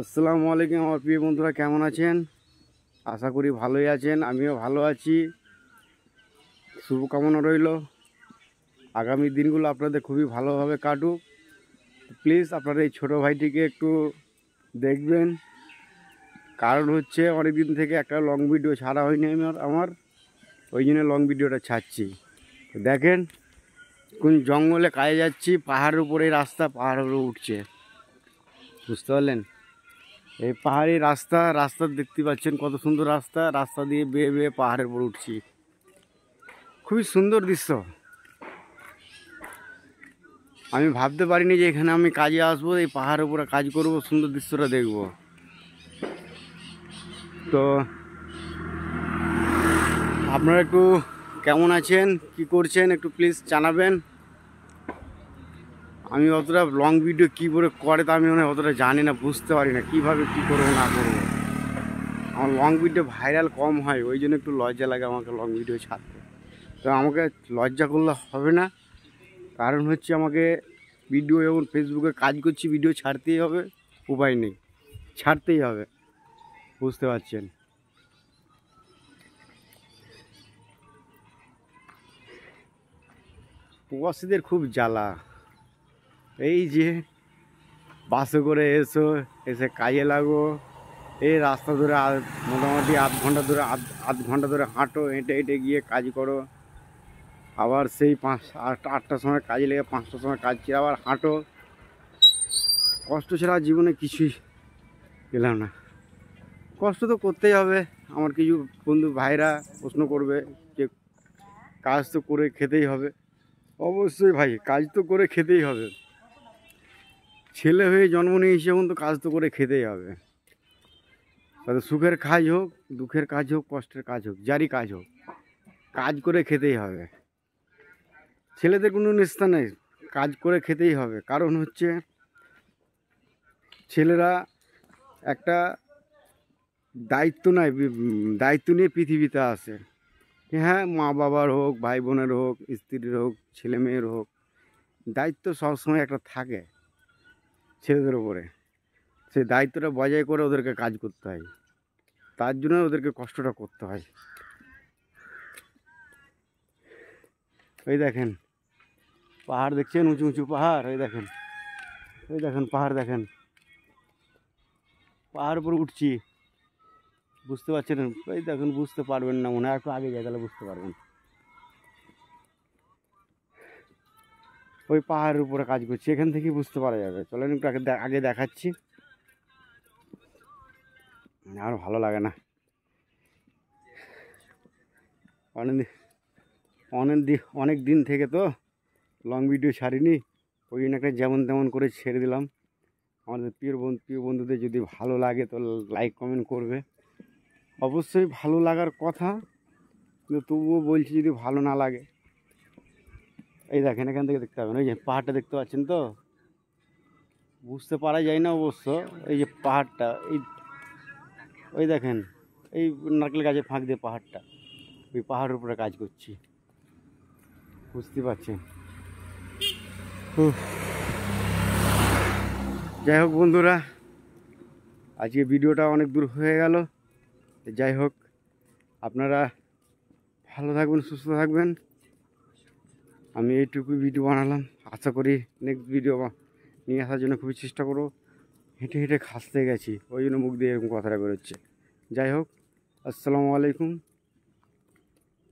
আসসালামু আলাইকুম আমার প্রিয় বন্ধুরা, কেমন আছেন? আশা করি ভালোই আছেন। আমিও ভালো আছি। শুভকামনা রইল আগামী দিনগুলো আপনাদের খুবই ভালোভাবে কাটুক। প্লিজ আপনারা এই ছোটো ভাইটিকে একটু দেখবেন। কারণ হচ্ছে অনেক দিন থেকে একটা লং ভিডিও ছাড়া হয়নি আমার ওই জন্য লং ভিডিওটা ছাড়ছি। দেখেন কোন জঙ্গলে কাজে যাচ্ছি, পাহাড়ের উপরে রাস্তা, পাহাড়ের উপরে উঠছে, বুঝতে পারলেন? এই পাহাড়ি রাস্তা দেখতে পাচ্ছেন কত সুন্দর রাস্তা দিয়ে বেয়ে বেয়ে পাহাড়ের উপর উঠছি। খুবই সুন্দর দৃশ্য। আমি ভাবতে পারিনি যে এখানে আমি কাজে আসবো, এই পাহাড়ের উপরে কাজ করব, সুন্দর দৃশ্যটা দেখব। তো আপনারা একটু কেমন আছেন, কি করছেন, একটু প্লিজ জানাবেন। আমি অতটা লং ভিডিও কী করে তা আমি অতটা জানি না, বুঝতে পারি না কীভাবে কী করবো না করবো। আমার লং ভিডিও ভাইরাল কম হয়, ওই জন্য একটু লজ্জা লাগে আমাকে লং ভিডিও ছাড়তে। তো আমাকে লজ্জা করলে হবে না, কারণ হচ্ছে আমাকে ভিডিও যখন ফেসবুকে কাজ করছি ভিডিও ছাড়তেই হবে, উপায় নেই, ছাড়তেই হবে, বুঝতে পারছেন? প্রবাসীদের খুব জ্বালা। এই যে বাসে করে এসে কাজে লাগো, এই রাস্তা ধরে মোটামুটি আধ ঘন্টা ধরে হাঁটো, হেঁটে হেঁটে গিয়ে কাজ করো, আবার সেই 8টার সময় কাজে লেগে 5টার সময় কাজ ছিল, আবার হাঁটো। কষ্ট ছাড়া জীবনে কিছুই পেলাম না। কষ্ট তো করতেই হবে। আমার কিছু বন্ধু ভাইরা প্রশ্ন করবে যে কাজ তো করে খেতেই হবে। অবশ্যই ভাই, কাজ তো করে খেতেই হবে। ছেলে হয়ে জন্ম নিয়েছে যখন, তো কাজ তো করে খেতেই হবে। তাতে সুখের কাজ হোক, দুঃখের কাজ হোক, কষ্টের কাজ হোক, যারই কাজ হোক, কাজ করে খেতেই হবে। ছেলেদের কোনো নিস্তা নেই, কাজ করে খেতেই হবে। কারণ হচ্ছে ছেলেরা একটা দায়িত্ব নিয়ে পৃথিবীতে আসে। হ্যাঁ, মা বাবার হোক, ভাই বোনের হোক, স্ত্রীর হোক, ছেলে মেয়ের হোক, দায়িত্ব সবসময় একটা থাকে ছেলেদের উপরে। সেই দায়িত্বটা বজায় করে ওদেরকে কাজ করতে হয়, তার জন্য ওদেরকে কষ্টটা করতে হয়। ওই দেখেন পাহাড় দেখছেন, উঁচু উঁচু পাহাড়। ওই দেখেন পাহাড়, দেখেন পাহাড় উপরে উঠছি, বুঝতে পারছেন? ওই দেখুন, বুঝতে পারবেন না মনে হয়, একটু আগে যায় তাহলে বুঝতে পারবেন। ওই পাহাড়ের উপরে কাজ করছি, এখান থেকেই বুঝতে পারা যাবে। চলেন একটু আগে দেখাচ্ছি। আর ভালো লাগে না, অনেক দিন থেকে তো লং ভিডিও ছাড়িনি, ওই জন্য একটা যেমন তেমন করে ছেড়ে দিলাম। আমাদের প্রিয় বন্ধুদের যদি ভালো লাগে তো লাইক কমেন্ট করবে। অবশ্যই ভালো লাগার কথা, কিন্তু তবুও বলছি যদি ভালো না লাগে। এই দেখেন, এখান থেকে দেখতে পাবেন, ওই যে পাহাড়টা দেখতে পাচ্ছেন তো, বুঝতে পারা যায় না অবশ্য। এই যে পাহাড়টা, ওই দেখেন, এই নারকেল গাছের ফাঁক দিয়ে পাহাড়টা, ওই পাহাড়ের উপরে কাজ করছি, বুঝতে পারছেন? যাই হোক বন্ধুরা, আজকে ভিডিওটা অনেক দূর হয়ে গেল। যাই হোক, আপনারা ভালো থাকবেন, সুস্থ থাকবেন। আমি এইটুকু ভিডিও বানালাম, আশা করি নেক্সট ভিডিও নিয়ে আসার জন্য খুবই চেষ্টা করো। হেঁটে হেঁটে খাসতে গেছি, ওই জন্য মুখ দিয়ে এরকম কথাটা বেরোচ্ছে। যাই হোক, আসসালামু আলাইকুম।